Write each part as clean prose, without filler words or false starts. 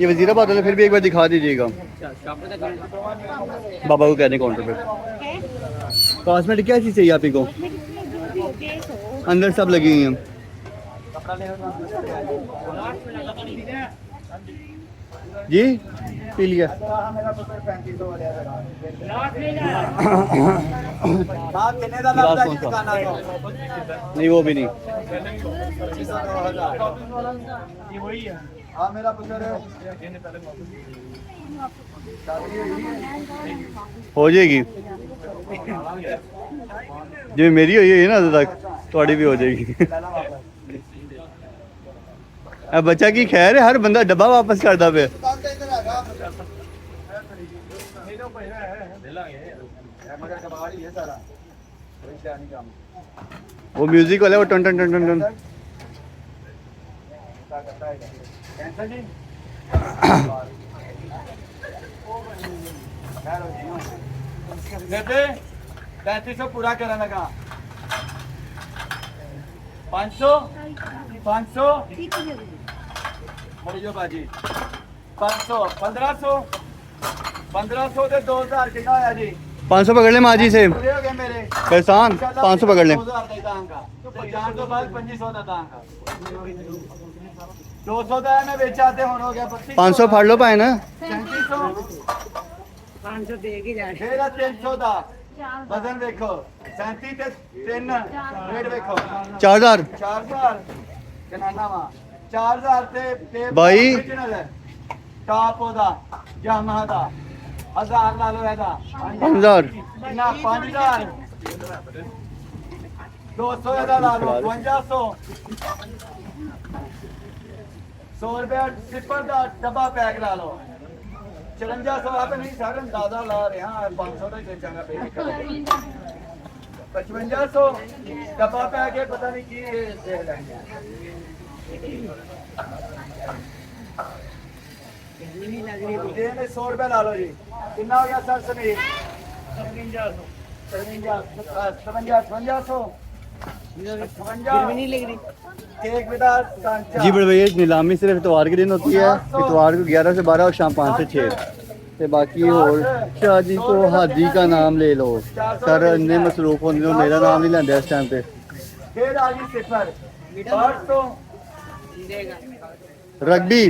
ये वजीराबाद वाला फिर भी एक बार दिखा दीजिएगा बाबा को कहने काउंटर पे। कॉस्मेटिक क्या चीज़ चाहिए आप ही को? अंदर सब लगी हुई हैं। जी पी लिया। नहीं वो भी नहीं। हो जाएगी जो मेरी हुई है ना अभी तक थोड़ी भी हो जाएगी। अब बच्चा की खैर है, हर बंदा डब्बा वापस करता पे। वो म्यूजिक वाला वो टन टन टन टन टन। पैंतीस सौ पूरा करा लगा। 500 500 बाजी 500 1500 1500 से 2000 कितना आया जी? 500 पकड़ ले माजी से पूरे हो गए मेरे पहचान 500 पकड़ ले। 2000 जान तो बाद 2500 था 200 का है मैं बेचाते हो गया 500 फाड़ लो पाए ना 3500 500 देगी जाने। फिर 300 का वजन देखो 37 ਤੇ 3 रेट देखो 4000 4000 ਕਿੰਨਾ ਵਾ 4000 ਤੇ ਬਾਈ। original ਹੈ ਟਾਪ ਉਹਦਾ ਯਾਮਾ ਦਾ 1000 ਲਾ ਲਓ ਇਹਦਾ 5000 ਕਿੰਨਾ 5000 200 ਇਹਦਾ ਲਾ ਲਓ 5500 100 ਰੁਪਏ ਸਿਪਰ ਦਾ ਡੱਬਾ ਪੈਕ ਲਾ ਲਓ 5400 आप नहीं सारे अंदाजा ला रहे हैं 500 का बेचांगा पे 5500 डब्बा पे आके पता नहीं की दे लेंगे 100 रुपए ला लो जी कितना हो गया सर समीर 5500 नहीं लग रही। केक बेटा जी बड़े भैया नीलामी सिर्फ इतवार के दिन होती है। इतवार को 11 से 12 और शाम 5 से 6 ਤੇ ਬਾਕੀ ਹੋਰ ਸ਼ਾਹ ਜੀ ਤੋਂ ਹਾਜੀ का नाम ले लो सर इन्ने मसरूफ होंगे तो मेरा नाम नहीं लेंदे इस टाइम पे। फिर आ गई सिफर 800 रग्बी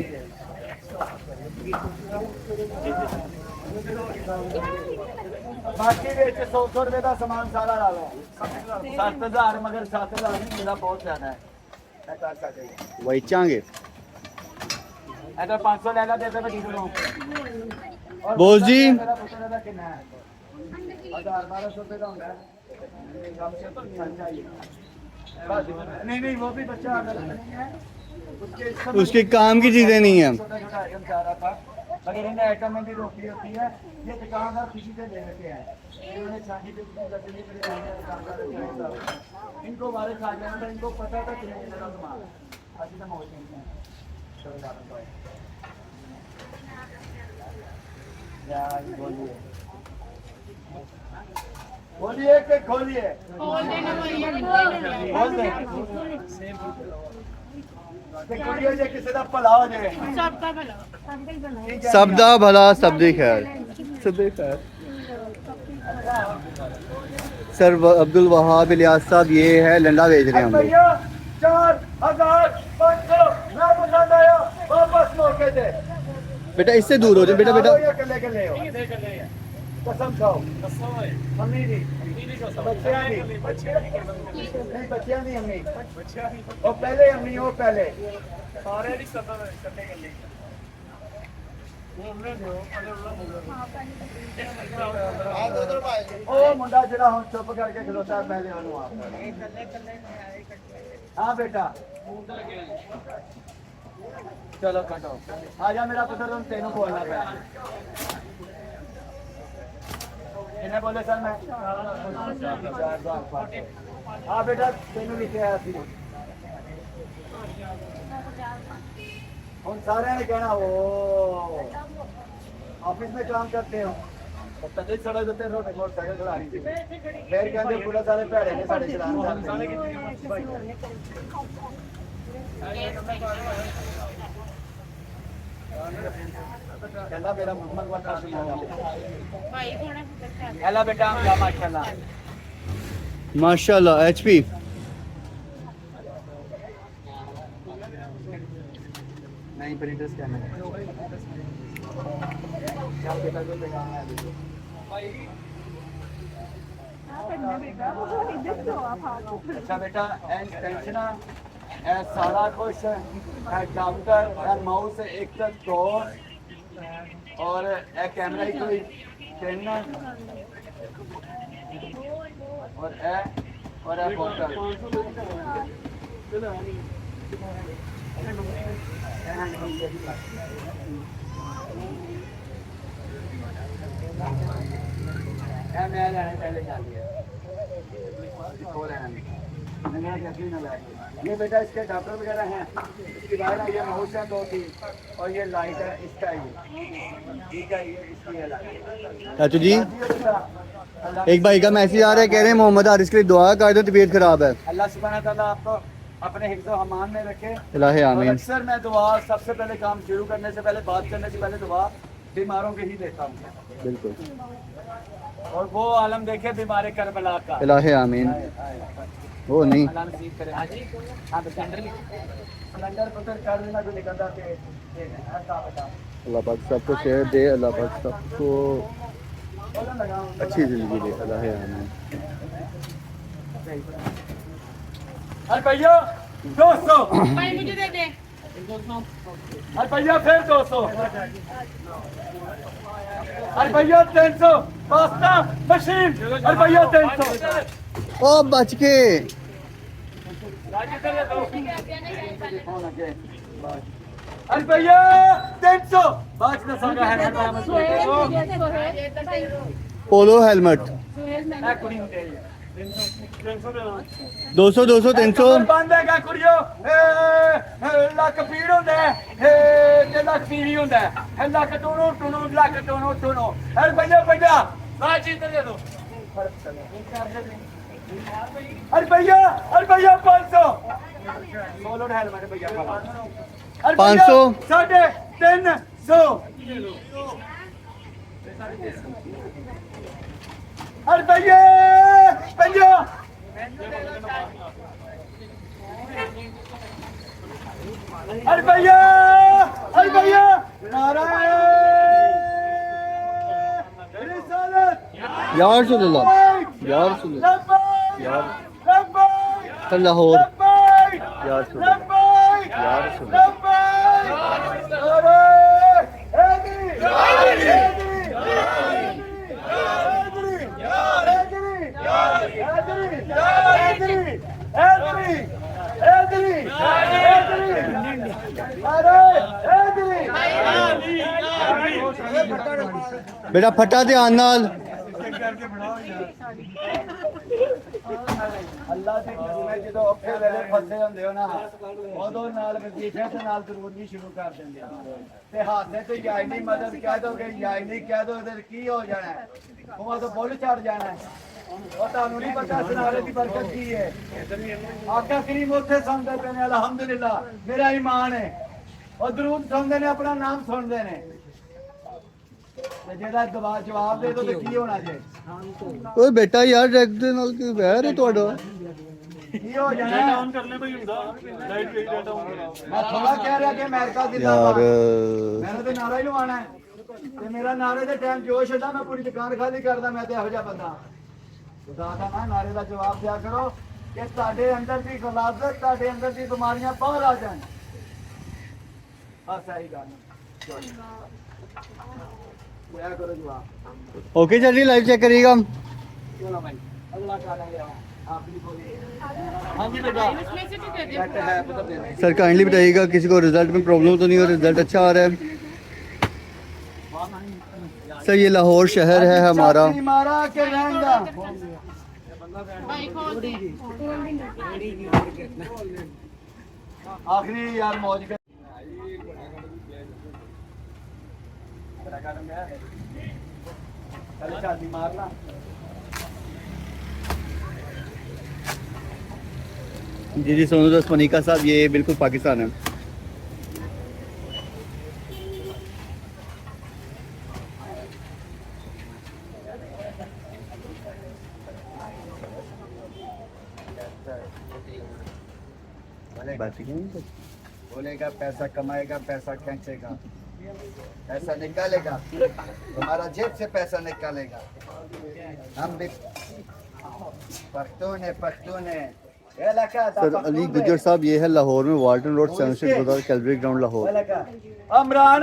बाकी ਵਿੱਚ 100 रुपए का सामान सारा ला लो 7000 मगर 7000 नहीं मेरा बहुत ज्यादा है मैं कर सकते वही चाहेंगे अगर 500 लेगा दे दे मैं ठीक हूं बोस जी मेरा पुत्र का कितना है 1200 रुपए का होगा नहीं नहीं वो भी बच्चा उसके काम की चीजें नहीं है। मगर इन आइटम में भी रोकी होती है ये दुकानदार किसी से ले लेते हैं इन्होंने शादी पे इनको बारे खा जाए इनको पता था कि नहीं मेरा सामान आज तक मौजूद है बोलिए कि खोलिए खोल दे खोलिए जे किसी का भला हो जाए सब दा भला सब दी खैर सब दी खैर। सर अब्दुल वहाब इलियास साहब ये है लंडा बेच रहे हैं हम लोग। 4500 ना पसंद आया वापस मौके दे बेटा इससे दूर हो जाए बेटा बेटा कसम खाओ मम्मी जी बच्चियां नहीं अम्मी वो पहले अम्मी वो पहले सारे नहीं करने के लिए ओ मुंडा जरा हम चुप करके खलोता है पहले वालों आप हाँ बेटा चलो कटो आजा मेरा पुत्र तुम तेनों बोलना पे इन्हें बोले सर मैं हाँ बेटा तेनों लिखे आया थी हम सारे ने कहना वो ऑफिस में काम करते हो तभी सड़क देते मोटरसाइकिल चला रही थी फिर कहते पुलिस वाले भैड़े ने साढ़े चलाने कहला मेरा मोहम्मद वाला भाई कौन है हेला बेटा या माशाल्लाह माशाल्लाह एचपी नहीं प्रिंटर स्कैनर क्या बेटा जो लगा है अच्छा बेटा टेंशन है सारा कुछ डॉक्टर माउस एक तक दो और कैमरा ही कोई ट्रेनर और पोर्टल मैं लेने पहले जा लिया ये बेटा इसके डॉक्टर वगैरह हैं इसकी बाहर ये माउस है 2-3 और ये लाइट है इसका ठीक है ये इसकी है लाइट चाचू जी एक भाई का मैसेज आ रहा है, कह रहे हैं मोहम्मद हारिस के लिए दुआ कर दो, तबीयत खराब है। अल्लाह सुब्हानहू व तआला आपको अपने हिफ्ज़ व अमान में रखे। इलाही और आमीन। अक्सर मैं दुआ सबसे पहले काम शुरू करने से पहले बात करने से पहले दुआ बीमारों की ही देता हूँ बिल्कुल और वो आलम देखे बीमार करबला का। इलाही आमीन। वो नहीं अल्लाह नसीब करे। हाँ जी हाँ सिलेंडर पत्थर कर देना जो निकलता है ऐसा बेटा अल्लाह पाक सबको शेर दे, अल्लाह पाक सबको अच्छी जिंदगी दे। इलाही आमीन। अरे भैया 200 भाई मुझे दे दे अरे भैया फिर 200 अरे भैया 300 पास्ता मशीन अरे भैया 300 ओ बच के अरे भैया 300 बाज न संगा है पोलो हेलमेट 200 200 300 ਬੰਦ ਹੈਗਾ ਕੁੜੀਓ ਲੱਕ ਪੀੜ ਹੁੰਦਾ ਹੈ ਤੇ ਲੱਕ ਪੀੜੀ ਹੁੰਦਾ ਹੈ ਲੱਕ ਟੋਨੋ ਟੋਨੋ ਲੱਕ ਟੋਨੋ ਟੋਨੋ ਅਰੇ ਭਈਆ ਭਈਆ ਬਾਜੀ ਤੇ ਦੇ ਦੋ अरे भैया 500 सोलो हेलमेट भैया 500 350 अरे भैया 50 अरे भैया नारायण रिसालत या रसूलुल्लाह या रसूलुल्लाह यार लाहौर या रसूलुल्लाह या रसूलुल्लाह बेटा फटा ध्यान नाल ਅੱਲਾ ਦੇ ਜਿਵੇਂ ਜਦੋਂ ਔਖੇ ਵੇਲੇ ਫਸੇ ਹੁੰਦੇ ਹੋ ਨਾ ਉਦੋਂ ਨਾਲ ਵਜ਼ੀਫੇ ਤੇ ਨਾਲ ਦਰੂਦ ਵੀ ਸ਼ੁਰੂ ਕਰ ਦਿੰਦੇ ਆ ਤੇ ਹਾਥੇ ਤੇ ਜਾਇ ਨਹੀਂ ਮਦਦ ਕਹਿ ਦੋਗੇ ਜਾਇ ਨਹੀਂ ਕਹਿ ਦੋ ਤੇ ਕੀ ਹੋ ਜਾਣਾ ਹੈ ਉਹ ਤਾਂ ਬੁੱਲ ਚੜ ਜਾਣਾ ਹੈ ਉਹ ਤੁਹਾਨੂੰ ਨਹੀਂ ਪਤਾ ਸੁਨਾਰੇ ਦੀ ਬਰਕਤ ਕੀ ਹੈ ਆਕਾ ਕਰੀਮ ਉੱਥੇ ਸੁਣਦੇ ਪਏ ਨੇ ਅਲਹਮਦੁਲਿਲਾ ਮੇਰਾ ਈਮਾਨ ਹੈ ਉਹ ਦਰੂਦ ਸੁਣਦੇ ਨੇ ਆਪਣਾ ਨਾਮ ਸੁਣਦੇ ਨੇ ਤੇ ਜਿਹੜਾ ਜਵਾਬ ਦੇ ਦੋ ਤੇ ਕੀ ਹੋਣਾ ਜੇ ਓਏ ਬੇਟਾ ਯਾਰ ਡਾਇਰੈਕਟ ਦੇ ਨਾਲ ਕੀ ਵਹਿਰ ਹੈ ਤੁਹਾਡਾ ਕੀ ਹੋ ਜਾਣਾ ਡਾਊਨ ਕਰਨੇ ਪਈ ਹੁੰਦਾ ਲਾਈਟ ਵੇਟ ਡਾਊਨ ਮੈਂ ਥੋੜਾ ਕਹਿ ਰਿਹਾ ਕਿ ਅਮਰੀਕਾ ਯਾਰ ਜ਼ਿੰਦਾਬਾਦ ਮੈਨੂੰ ਤੇ ਨਾਰਾ ਹੀ ਲਵਾਉਣਾ ਹੈ ਤੇ ਮੇਰਾ ਨਾਰੇ ਦੇ ਟਾਈਮ ਜੋਸ਼ ਹੁੰਦਾ ਮੈਂ ਪੂਰੀ ਦੁਕਾਨ ਖਾਲੀ ਕਰਦਾ ਮੈਂ ਤੇ ਇਹੋ ਜਿਹਾ ਬੰਦਾ ਖੁਦਾ ਦਾ ਨਾ ਨਾਰੇ ਦਾ ਜਵਾਬ ਦਿਆ ਕਰੋ ਕਿ ਤੁਹਾਡੇ ਅੰਦਰ ਦੀ ਗਲਾਜ਼ਤ ਤੁਹਾਡੇ ਅੰਦਰ ਦੀ ਬਿਮਾਰੀਆਂ ਬਾਹਰ ਆ ਜਾਣ ਆ ਸਹੀ ਗੱਲ ਹੋਇਆ ਕਰੋ ਜਵਾਬ ओके चल रही लाइव चेक करिएगा चलो भाई अल्लाह ताला या आप भी बोलिए हाँ जी बेटा इसमें से भी दे दे बेटा है पता देना सर काइंडली बताइएगा किसी को रिजल्ट में प्रॉब्लम तो नहीं हो, रिजल्ट अच्छा आ रहा है सर ये लाहौर शहर है हमारा मारा के रहेगा भाई खोल दे आखिरी यार मौज कर चल शादी मारना जी जी सोनू दोस्त मनिका साहब ये बिल्कुल पाकिस्तान है बोलेगा पैसा कमाएगा, पैसा खींचेगा, पैसा निकालेगा, तुम्हारा जेब से पैसा निकालेगा। हम भी पख्तून है। ये लगा सर अली गुजर साहब, ये है लाहौर में वाल्टन रोड 76 गुजर कैलवरी ग्राउंड लाहौर। अमरान,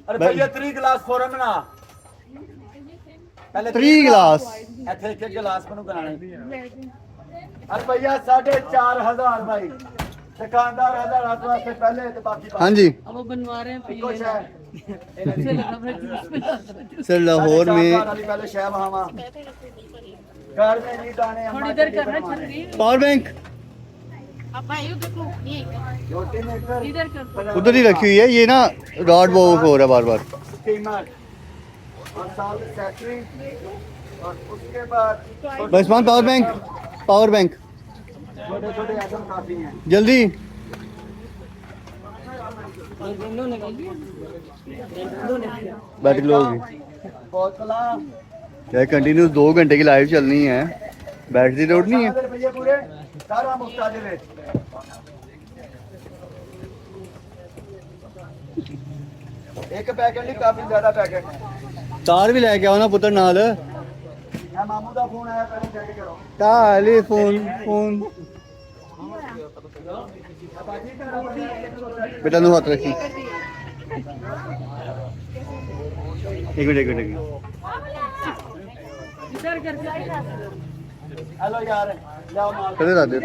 अरे भैया 3 गिलास फौरन ना, पहले 3 गिलास ਇੱਥੇ ਇੱਕ गिलास ਮੈਨੂੰ ਕਰਾਣੇ। अरे भैया 4,500 भाई, दुकानदार हज़ारात वास्ते पहले तो बाकी हाँ जी अब वो बनवा रहे हैं कुछ है। सर लाहौर में पहले शह वहां घर में नहीं दाने थोड़ी देर करना छतरी पावर बैंक अब भाई उधर को ये रोटी में कर इधर कर उधर ही रखी हुई है, ये ना रॉड वो हो रहा है बार बार। स्टीमर और साथ सेटरिंग और उसके बाद बसमान पावर बैंक छोटे छोटे आइटम काफी हैं। जल्दी। बैटरी लो होगी बोतला क्या कंटिन्यू 2 घंटे की लाइव चलनी है, बैटरी लोड नहीं है। भैया पूरे सारा मुफ्ताजिर है। एक पैकेट नहीं, काफी ज्यादा पैकेट है। तार भी लेके आओ ना पुत्र नाल। मैं मामू का फोन आया, पहले चेक करो। ताले फोन बेटा नु हाथ रखी। एक मिनट इधर कर हेलो यार, जाओ माल थोड़े रख दे।